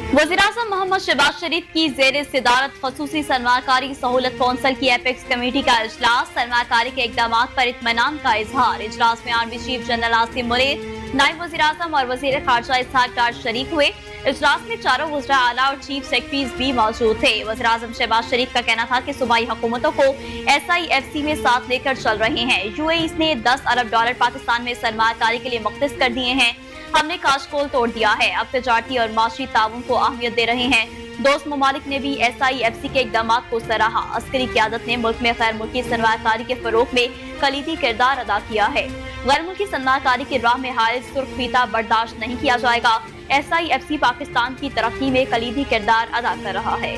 वज़ीर-ए-आज़म मोहम्मद शहबाज शरीफ की ज़ेर सदारत ख़ुसूसी सरमाकारी सहूलत कौंसिल की एपेक्स कमेटी का इजलास, सरमाकारी के इक़दाम पर इत्मीनान का इजहार। इजलास में army chief general Asim Munir, नायब वज़ीर-ए-आज़म और वज़ीर खारजा इसहाक डार शरीक हुए। इजलास में चारों वज़रा आला और चीफ सेक्रेटरीज भी मौजूद थे। वज़ीर-ए-आज़म शहबाज शरीफ का कहना था कि सूबाई हुकूमतों को SIFC में साथ लेकर चल रहे हैं। UAE ने $10 अरब पाकिस्तान में सरमाकारी के लिए मुख्तस कर दिए हैं। हमने काशकोल तोड़ दिया है, अब तजारती और माशी ताउन को अहमियत दे रहे हैं। दोस्त ममालिक ने भी SIFC के इकदाम को सराहा। अस्करी क़यादत ने मुल्क में गैर मुल्की सरमाकारी के फरोग में कलीदी किरदार अदा किया है। गैर मुल्की सरमाकारी की राह में हायल सुर्ख फीता बर्दाश्त नहीं किया जाएगा। SIFC पाकिस्तान की तरक्की में कलीदी किरदार अदा कर रहा है।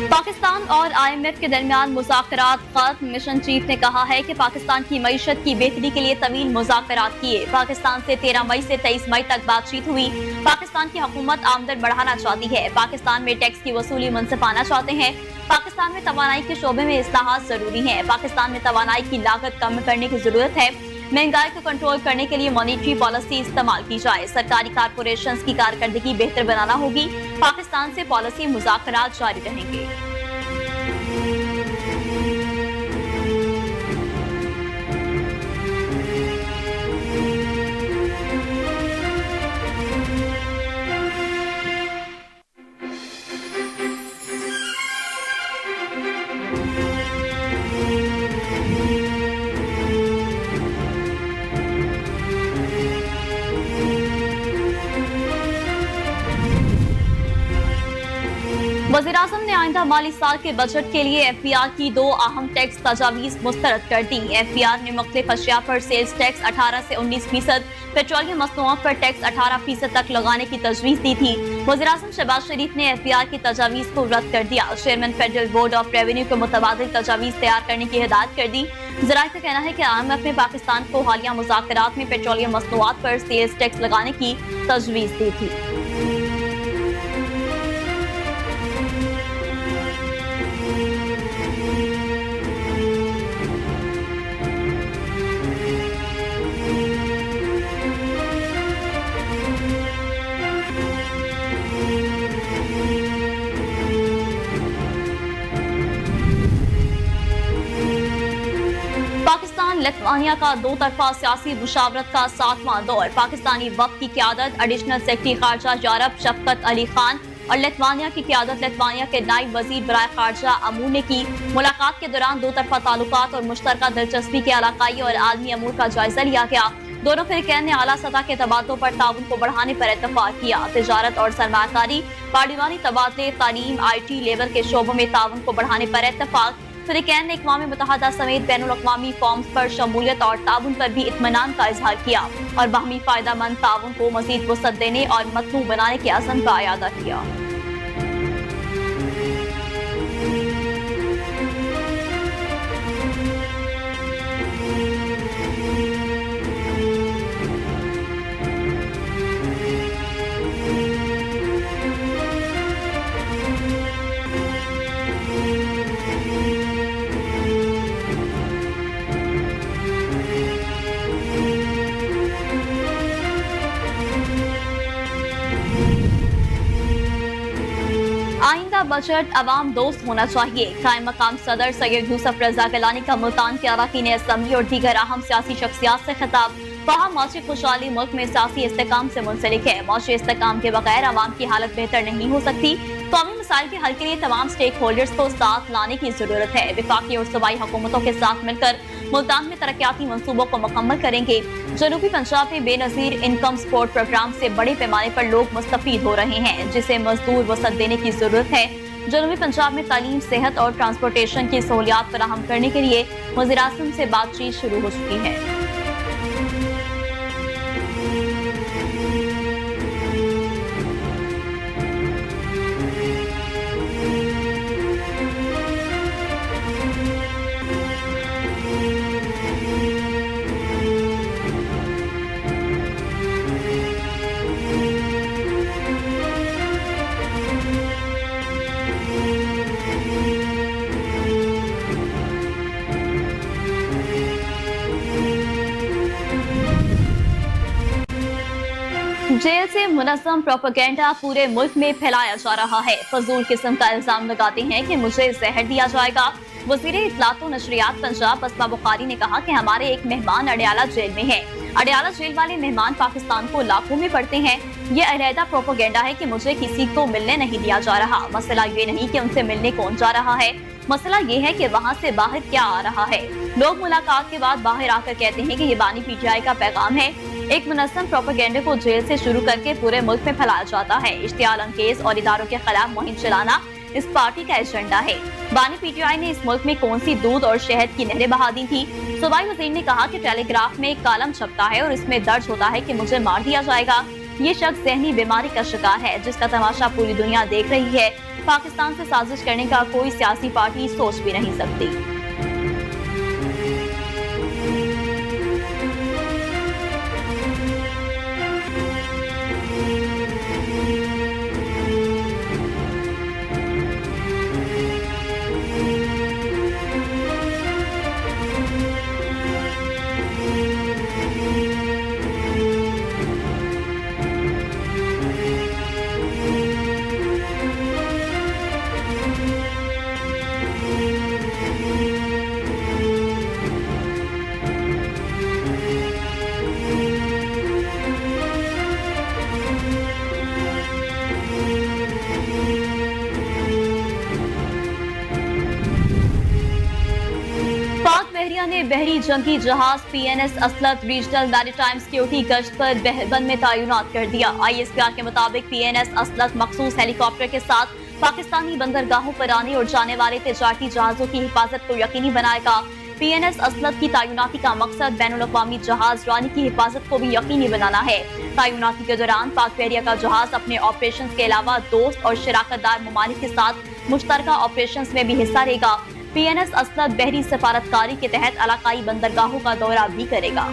पाकिस्तान और IMF के दरमियान मुज़ाकरात खत्म। मिशन चीफ ने कहा है कि पाकिस्तान की मईशत की बेहतरी के लिए तवील मुज़ाकरात किए। पाकिस्तान से 13 मई से 23 मई तक बातचीत हुई। पाकिस्तान की हुकूमत आमदन बढ़ाना चाहती है। पाकिस्तान में टैक्स की वसूली मुनसिफाना चाहते हैं। पाकिस्तान में तवानाई के शोबे में इस्लाहात जरूरी है। पाकिस्तान में तवानाई की लागत कम करने की जरूरत है। महंगाई को कंट्रोल करने के लिए मॉनेटरी पॉलिसी इस्तेमाल की जाए। सरकारी कारपोरेशंस की कारकर्दगी बेहतर बनाना होगी। पाकिस्तान से पॉलिसी मुज़ाकरात जारी रहेंगे। वज़ीर-ए-आज़म ने आइंदा माली साल के बजट के लिए FBR की 2 अहम टैक्स तजावीज़ मुस्तरद कर दी। FBR ने मुख्तलिफ अशिया पर सेल्स टैक्स 18 से 19%, पेट्रोलियम मसनूआत पर टैक्स 18% तक लगाने की तजवीज़ दी थी। वज़ीर-ए-आज़म शहबाज शरीफ ने FBR की तजावीज़ को रद्द कर दिया। Chairman federal board of revenue को मुतबादिल तजावीज़ तैयार करने की हिदायत कर दी। ज़राए का कहना है कि IMF ने पाकिस्तान को हालिया मुज़ाकरात में पेट्रोलियम मसनूआत पर सेल्स टैक्स लगाने की तजवीज़ दी थी। पाकिस्तान लिथुआनिया का 2 तरफा सियासी मुशावरत का 7वां दौर। पाकिस्तानी वक्त की क़यादत एडिशनल सेक्रेटरी खारजा यूरोप शफकत अली खान और लिथुआनिया की क़यादत लिथुआनिया के नायब वजीर बराए खारजा अमूर ने की। मुलाकात के दौरान 2 तरफा ताल्लुकात और मुश्तरका दिलचस्पी के इलाकाई और आलमी अमूर का जायजा लिया गया। दोनों फ़रीक़ैन ने आला सतह के तबादलों पर ताउन को बढ़ाने पर इत्तफ़ाक़ किया। तिजारत और सरमाकारी, पार्लिमानी तबादले, तालीम, IT लेवल के शोबों में ताउन को बढ़ाने पर इत्तफ़ाक़। फ़रीक़ैन ने अक़वाम मुत्तहिदा समेत बैनुल-अक़वामी फ़ॉर्म्स पर शमूलियत और ताउन पर भी इत्मीनान का इज़हार किया और बाहमी फ़ायदामंद ताउन को मज़ीद वसअत देने और मतनू बनाने के अज़्म का इयादा किया। आइंदा बजट अवाम दोस्त होना चाहिए। कायम मकाम सदर सैयद यूसुफ रजा गिलानी का मुल्तान के अरकान असम्बली और दीगर अहम सियासी शख्सियात से खिताब। वहाँ माशी खुशहाली मुल्क में सियासी इस्तेकाम से मुंसलिक है। माशी इस्तेकाम के बगैर अवाम की हालत बेहतर नहीं हो सकती। कौमी मसाइल के हल के लिए तमाम स्टेक होल्डर्स को साथ लाने की जरूरत है। वफाकी और सूबाई हुकूमतों के साथ मिलकर मुल्तान में तरक्याती मंसूबों को मुकम्मल करेंगे। जनूबी पंजाब में बेनजीर इनकम सपोर्ट प्रोग्राम से बड़े पैमाने पर लोग मुस्तफीद हो रहे हैं, जिसे मजदूर वसत देने की जरूरत है। जनूबी पंजाब में तालीम, सेहत और ट्रांसपोर्टेशन की सहूलियात फराहम करने के लिए वज़ीर-ए-आज़म से बातचीत शुरू हो चुकी है। जेल से मुनज़्ज़म प्रोपेगेंडा पूरे मुल्क में फैलाया जा रहा है। फजूल किस्म का इल्जाम लगाते हैं कि मुझे जहर दिया जाएगा। वज़ीर इत्तलात व नशरियात पंजाब अस्मा बुखारी ने कहा कि हमारे एक मेहमान अडयाला जेल में है। अडयाला जेल वाले मेहमान पाकिस्तान को लाखों में पढ़ते हैं। ये अलहदा प्रोपेगेंडा है कि मुझे किसी को मिलने नहीं दिया जा रहा। मसला ये नहीं कि उनसे मिलने कौन जा रहा है, मसला ये है कि वहाँ से बाहर क्या आ रहा है। लोग मुलाकात के बाद बाहर आकर कहते हैं कि ये बानी पीटीआई का पैगाम है। एक मुनज़्ज़म प्रोपेगेंडे को जेल से शुरू करके पूरे मुल्क में फैलाया जाता है। इश्तियाल अंगेज और इदारों के खिलाफ मुहिम चलाना इस पार्टी का एजेंडा है। बानी पीटीआई ने इस मुल्क में कौन सी दूध और शहद की नहरें बहा दी थी। सूबाई वज़ीर ने कहा कि टेलीग्राफ में एक कालम छपता है और इसमें दर्ज होता है कि मुझे मार दिया जाएगा। ये शख्स ज़हनी बीमारी का शिकार है, जिसका तमाशा पूरी दुनिया देख रही है। पाकिस्तान से साजिश करने का कोई सियासी पार्टी सोच भी नहीं सकती। ने बहरी जंगी जहाज PNS असलत रीजनल मैरीटाइम सिक्योरिटी गश्त पर बहरबंद में तैनात कर दिया। ISPR के मुताबिक PNS असलत मखसूस हेलीकॉप्टर के साथ पाकिस्तानी बंदरगाहों पर आने और जाने वाले तिजारती जहाजों की हिफाजत को यकीनी बनाएगा। PNS असलत की तैनाती का मकसद बैनुल-अक़वामी जहाज रानी की हिफाजत को भी यकीनी बनाना है। तैनाती के दौरान पाक बहरिया का जहाज अपने ऑपरेशन के अलावा दोस्त और शराकतदार ममालिक के साथ मुश्तरका ऑपरेशन में भी हिस्सा लेगा। PNS असलत बहरी सफारतकारी के तहत इलाकाई बंदरगाहों का दौरा भी करेगा।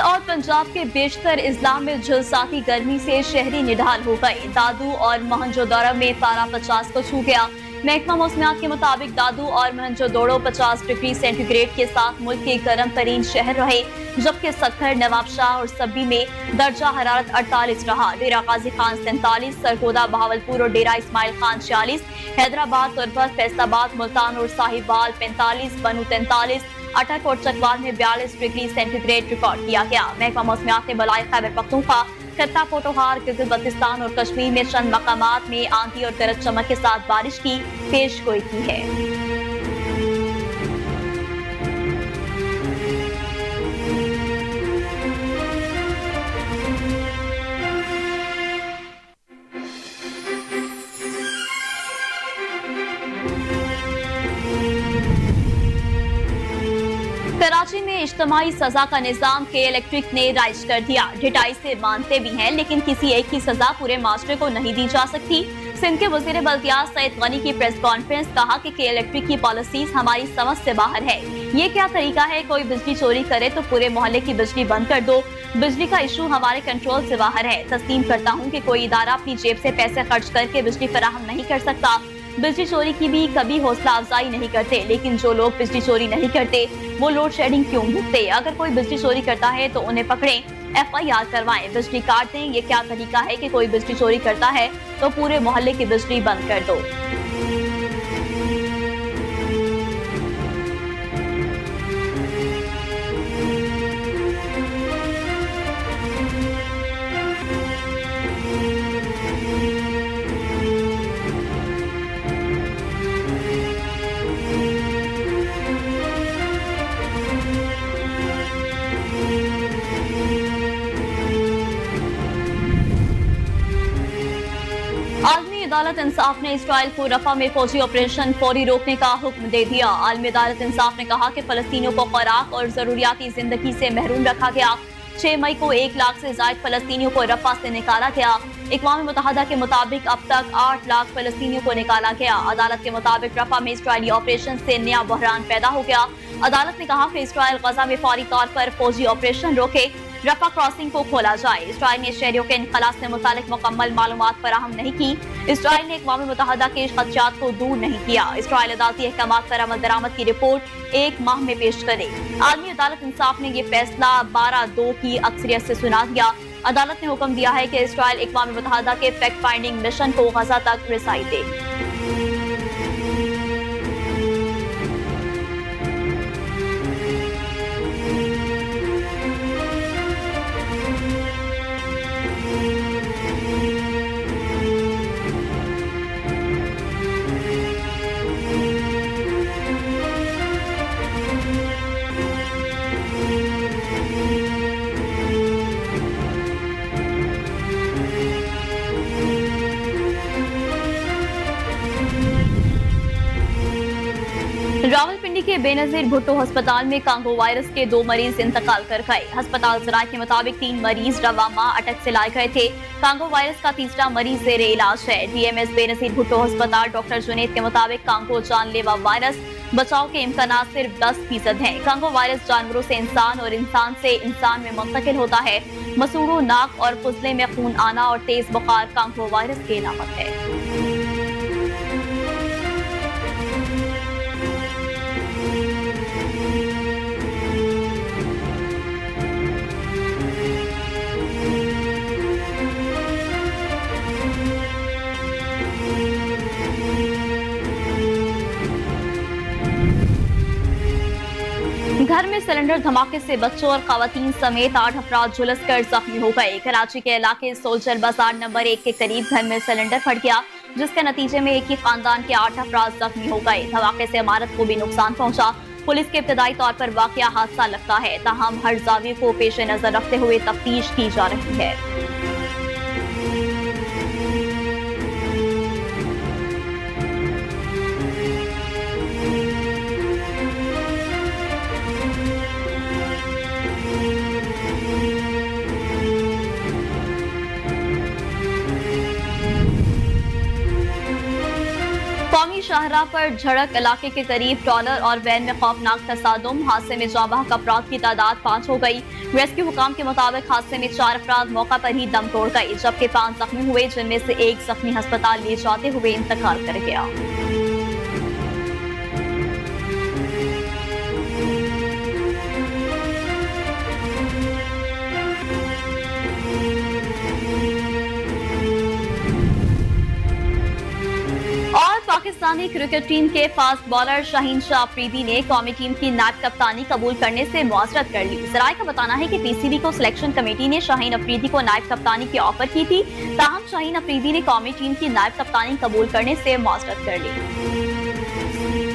और पंजाब के बेशतर इजला में झुलसाती गर्मी से शहरी निढाल हो गए। दादू और मोहनजोदड़ो में पारा 50 को छू गया। महकमा मौसमियात के मुताबिक दादू और मोहनजोदड़ो 50 डिग्री सेंटीग्रेड के साथ मुल्क के गर्म तरीन शहर रहे, जबकि सखर, नवाबशाह और सब्बी में दर्जा हरारत 48 रहा। डेरा गाजी खान 47, सरगोदा, बहावलपुर और डेरा इस्माइल खान 46, हैदराबाद, तुरबत, फैसलाबाद, मुल्तान और साहिबाल 45, बनू 43, अटक और चकवाल में 42 डिग्री सेंटीग्रेड रिकॉर्ड किया गया। महकमा मौसमियात ने बलाई खैबर पख्तूनख्वा, खत्ता, पोटोहार, गिलगित-बल्तिस्तान और कश्मीर में चंद मकामात में आंधी और गरज चमक के साथ बारिश की पेशगोई की है। कराची में इज्तिमाई सजा का निजाम के इलेक्ट्रिक ने राइज कर दिया। ढिठाई से मानते भी हैं, लेकिन किसी एक की सजा पूरे माशरे को नहीं दी जा सकती। सिंध के वजीर बल्दियात सईद गनी की प्रेस कॉन्फ्रेंस कहा कि इलेक्ट्रिक की पॉलिसीज हमारी समझ से बाहर है। ये क्या तरीका है, कोई बिजली चोरी करे तो पूरे मोहल्ले की बिजली बंद कर दो। बिजली का इशू हमारे कंट्रोल से बाहर है। तस्लीम करता हूँ कि कोई इदारा अपनी जेब से पैसे खर्च करके बिजली फराहम नहीं कर सकता। बिजली चोरी की भी कभी हौसला अफजाई नहीं करते, लेकिन जो लोग बिजली चोरी नहीं करते वो लोड शेडिंग क्यों भुगते? अगर कोई बिजली चोरी करता है तो उन्हें पकड़ें, FIR करवाएं, बिजली काट दें। ये क्या तरीका है कि कोई बिजली चोरी करता है तो पूरे मोहल्ले की बिजली बंद कर दो। आलमी अदालत इंसाफ ने इसराइल को रफा में फौजी ऑपरेशन फौरी रोकने का हुक्म दे दिया। आलमी अदालत इंसाफ ने कहा कि फलस्तीनियों को खुराक और जरूरियाती जिंदगी से महरूम रखा गया। 6 मई को 1 लाख से ज्यादा फलस्तीनियों को रफा से निकाला गया। अक़वाम मुत्तहिदा के मुताबिक अब तक 8 लाख फलस्तीनियों को निकाला गया। अदालत के मुताबिक रफा में इसराइली ऑपरेशन से नया बहरान पैदा हो गया। अदालत ने कहा कि इसराइल गजा में फौरी तौर पर फौजी ऑपरेशन रोके, रफा क्रॉसिंग को खोला जाए। इसराइल ने शहरियों के इनखलास से मुतालिक मुकम्मल मालूमात फराहम नहीं की। इसराइल ने अक़वाम मुत्तहिदा के खदशात को दूर नहीं किया। इसराइल अदालती अहकामात पर अमल दरामद की रिपोर्ट 1 माह में पेश करे। आलमी अदालत इंसाफ ने यह फैसला 12-2 की अक्सरियत से सुना दिया। अदालत ने हुक्म दिया है कि इसराइल अक़वाम मुत्तहिदा के फैक्ट फाइंडिंग मिशन को गजा तक रसाई दे। रावलपिंडी के बेनजीर भुट्टो अस्पताल में कांगो वायरस के 2 मरीज इंतकाल कर गए। अस्पताल जराये के मुताबिक 3 मरीज रवामा अटक से लाए गए थे। कांगो वायरस का तीसरा मरीज जेर इलाज है। DMS बेनजीर भुट्टो अस्पताल डॉक्टर जुनेद के मुताबिक कांगो जानलेवा वायरस बचाव के इम्कानात सिर्फ 10% हैं। कांगो वायरस जानवरों से इंसान और इंसान से इंसान में मुंतकिल होता है। मसूड़ों, नाक और फुजले में खून आना और तेज बुखार कांगो वायरस की अलामत है। घर में सिलेंडर धमाके से बच्चों और खवातीन समेत 8 अफराद झुलसकर जख्मी हो गए। कराची के इलाके सोल्जर बाजार नंबर 1 के करीब घर में सिलेंडर फट गया, जिसके नतीजे में एक ही खानदान के 8 अफराद जख्मी हो गए। धमाके से इमारत को भी नुकसान पहुंचा। पुलिस के इब्तदाई तौर पर वाकया हादसा लगता है, ताहम हर जाविये को पेश नजर रखते हुए तफ्तीश की जा रही है। कौमी शाहराह पर झड़क इलाके के करीब ट्रॉलर और वैन में खौफनाक तसादुम। हादसे में जाँ बहक अफराद की तादाद 5 हो गई। रेस्क्यू हुकाम के मुताबिक हादसे में 4 अफराद मौका पर ही दम तोड़ गए, जबकि 5 जख्मी हुए, जिनमें से एक जख्मी अस्पताल ले जाते हुए इंतकाल कर गया। पाकिस्तानी क्रिकेट टीम के फास्ट बॉलर शाहीन शाह अफरीदी ने कौमी टीम की नायब कप्तानी कबूल करने से मुआजरत कर ली। जराये का बताना है कि PCB को सिलेक्शन कमेटी ने शाहीन अफरीदी को नायब कप्तानी की ऑफर की थी, ताहम शाहीन अफरीदी ने कौमी टीम की नायब कप्तानी कबूल करने से मुआजरत कर ली।